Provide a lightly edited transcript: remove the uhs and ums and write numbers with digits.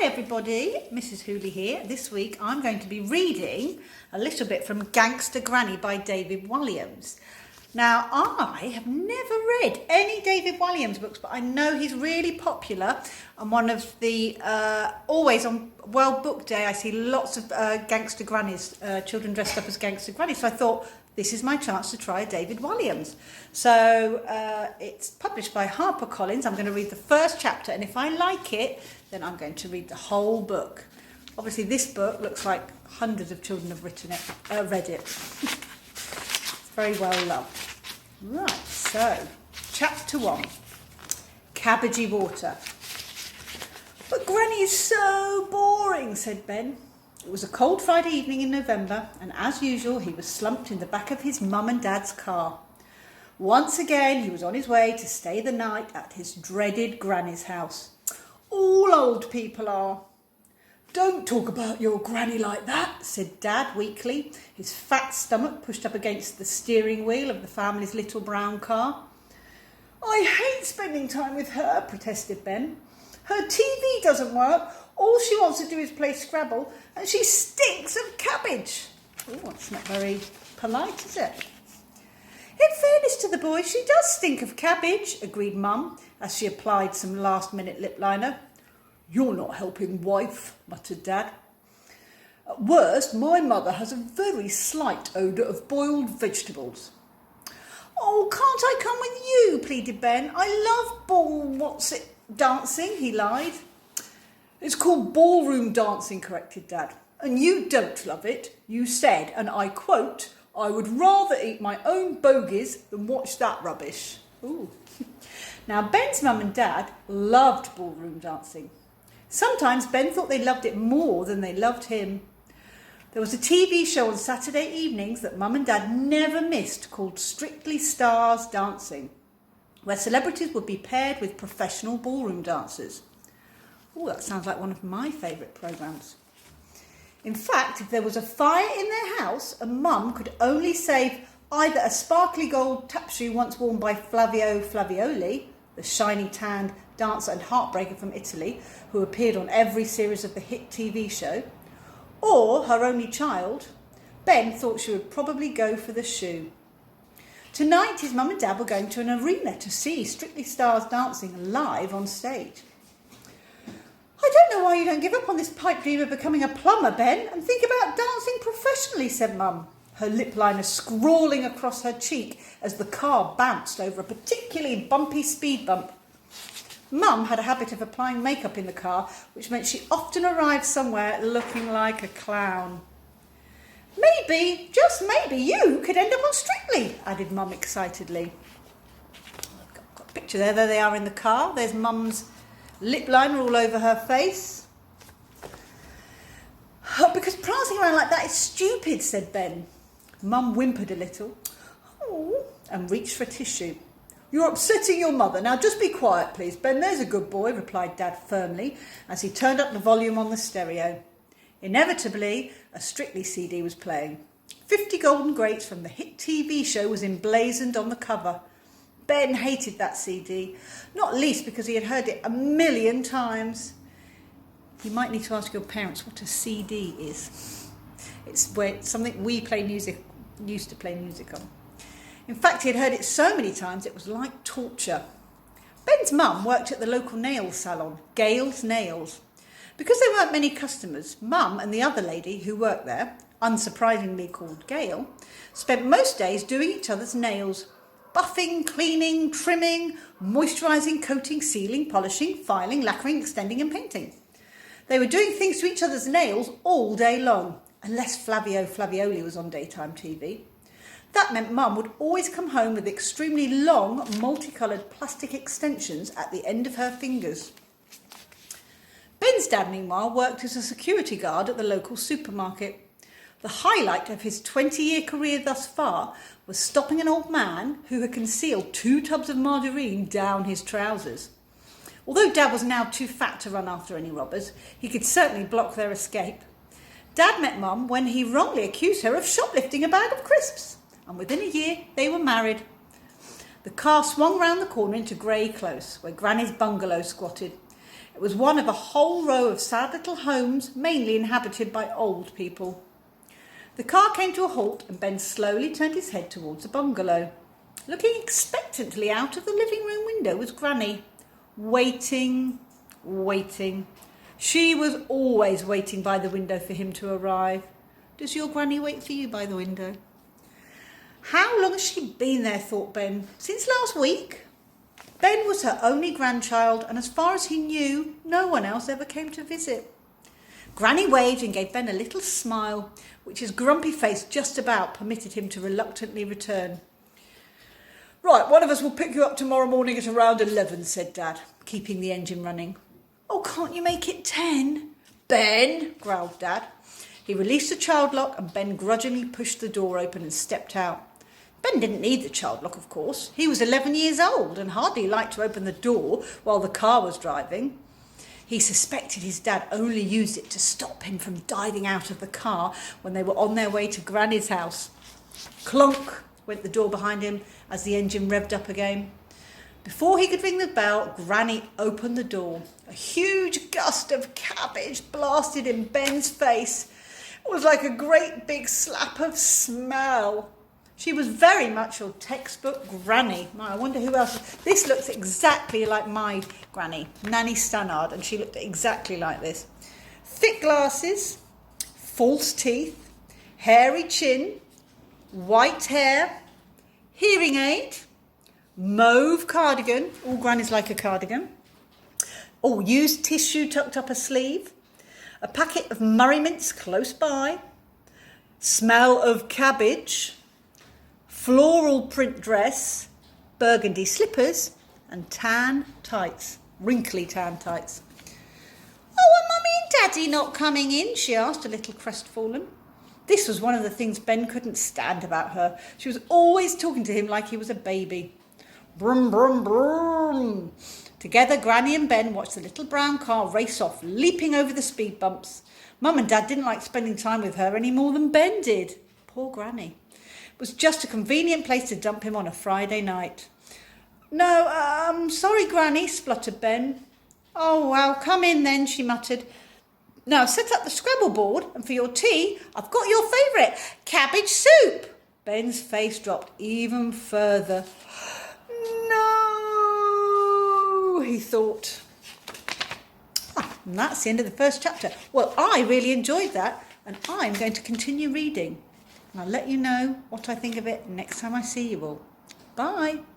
everybody, Mrs. Hooley here. This week I'm going to be reading a little bit from Gangster Granny by David Walliams. Now, I have never read any David Walliams books, but I know he's really popular, and one of the, always on World Book Day, I see lots of Gangster Grannies, children dressed up as Gangster Grannies, so I thought, this is my chance to try David Walliams. So it's published by HarperCollins. I'm going to read the first chapter, and if I like it, then I'm going to read the whole book. Obviously, this book looks like hundreds of children have read it. It's very well loved. Right, so chapter 1, Cabbagey Water. But Granny is so boring, said Ben. It was a cold Friday evening in November, and as usual, he was slumped in the back of his mum and dad's car. Once again, he was on his way to stay the night at his dreaded Granny's house. All old people are. Don't talk about your Granny like that, said Dad weakly, his fat stomach pushed up against the steering wheel of the family's little brown car. I hate spending time with her, protested Ben. Her TV doesn't work. All she wants to do is play Scrabble, and she stinks of cabbage. Oh, that's not very polite, is it? In fairness to the boy, she does stink of cabbage, agreed Mum, as she applied some last-minute lip liner. You're not helping, wife, muttered Dad. At worst, my mother has a very slight odour of boiled vegetables. Oh, can't I come with you, pleaded Ben. I love dancing, he lied. It's called ballroom dancing, corrected Dad. And you don't love it. You said, and I quote, I would rather eat my own bogies than watch that rubbish. Ooh. Now, Ben's mum and dad loved ballroom dancing. Sometimes Ben thought they loved it more than they loved him. There was a TV show on Saturday evenings that Mum and Dad never missed called Strictly Stars Dancing, where celebrities would be paired with professional ballroom dancers. Oh, that sounds like one of my favourite programmes. In fact, if there was a fire in their house and Mum could only save either a sparkly gold tap shoe once worn by Flavio Flavioli, the shiny tanned dancer and heartbreaker from Italy, who appeared on every series of the hit TV show, or her only child, Ben thought she would probably go for the shoe. Tonight, his mum and dad were going to an arena to see Strictly Stars Dancing live on stage. I don't know why you don't give up on this pipe dream of becoming a plumber, Ben, and think about dancing professionally, said Mum, her lip liner scrawling across her cheek as the car bounced over a particularly bumpy speed bump. Mum had a habit of applying makeup in the car, which meant she often arrived somewhere looking like a clown. Maybe, just maybe, you could end up on Strictly, added Mum excitedly. I've got a picture there they are in the car. There's Mum's lip liner all over her face. Oh, because prancing around like that is stupid, said Ben. Mum whimpered a little. Oh, and reached for a tissue. You're upsetting your mother. Now just be quiet, please, Ben. There's a good boy, replied Dad firmly, as he turned up the volume on the stereo. Inevitably, a Strictly CD was playing. 50 Golden Greats from the hit TV show was emblazoned on the cover. Ben hated that CD, not least because he had heard it 1,000,000 times. You might need to ask your parents what a CD is. It's something we used to play music on. In fact, he had heard it so many times it was like torture. Ben's mum worked at the local nail salon, Gale's Nails. Because there weren't many customers, Mum and the other lady who worked there, unsurprisingly called Gale, spent most days doing each other's nails. Buffing, cleaning, trimming, moisturising, coating, sealing, polishing, filing, lacquering, extending and painting. They were doing things to each other's nails all day long, unless Flavio Flavioli was on daytime TV. That meant Mum would always come home with extremely long, multicoloured plastic extensions at the end of her fingers. Ben's dad, meanwhile, worked as a security guard at the local supermarket. The highlight of his 20-year career thus far was stopping an old man who had concealed 2 tubs of margarine down his trousers. Although Dad was now too fat to run after any robbers, he could certainly block their escape. Dad met Mum when he wrongly accused her of shoplifting a bag of crisps, and within a year they were married. The car swung round the corner into Grey Close, where Granny's bungalow squatted. It was one of a whole row of sad little homes, mainly inhabited by old people. The car came to a halt and Ben slowly turned his head towards a bungalow. Looking expectantly out of the living room window was Granny, waiting. She was always waiting by the window for him to arrive. Does your Granny wait for you by the window? How long has she been there, thought Ben. Since last week? Ben was her only grandchild, and as far as he knew, no one else ever came to visit. Granny waved and gave Ben a little smile, which his grumpy face just about permitted him to reluctantly return. Right, one of us will pick you up tomorrow morning at around 11, said Dad, keeping the engine running. Oh, can't you make it 10? Ben, growled Dad. He released the child lock and Ben grudgingly pushed the door open and stepped out. Ben didn't need the child lock, of course. He was 11 years old and hardly liked to open the door while the car was driving. He suspected his dad only used it to stop him from diving out of the car when they were on their way to Granny's house. Clunk went the door behind him as the engine revved up again. Before he could ring the bell, Granny opened the door. A huge gust of cabbage blasted in Ben's face. It was like a great big slap of smell. She was very much your textbook Granny. I wonder who else. This looks exactly like my Granny, Nanny Stannard, and she looked exactly like this. Thick glasses, false teeth, hairy chin, white hair, hearing aid, mauve cardigan. All Grannies like a cardigan. Oh, used tissue tucked up a sleeve. A packet of Murray mints close by. Smell of cabbage. Floral print dress, burgundy slippers, and tan tights, wrinkly tan tights. Oh, are Mummy and Daddy not coming in? She asked, a little crestfallen. This was one of the things Ben couldn't stand about her. She was always talking to him like he was a baby. Brum, brum, brum. Together, Granny and Ben watched the little brown car race off, leaping over the speed bumps. Mum and Dad didn't like spending time with her any more than Ben did. Poor Granny. It was just a convenient place to dump him on a Friday night. No, sorry, Granny, spluttered Ben. Oh, well, come in then, she muttered. Now, set up the Scrabble board, and for your tea, I've got your favourite, cabbage soup. Ben's face dropped even further. No, he thought. And that's the end of the first chapter. Well, I really enjoyed that, and I'm going to continue reading. And I'll let you know what I think of it next time I see you all. Bye.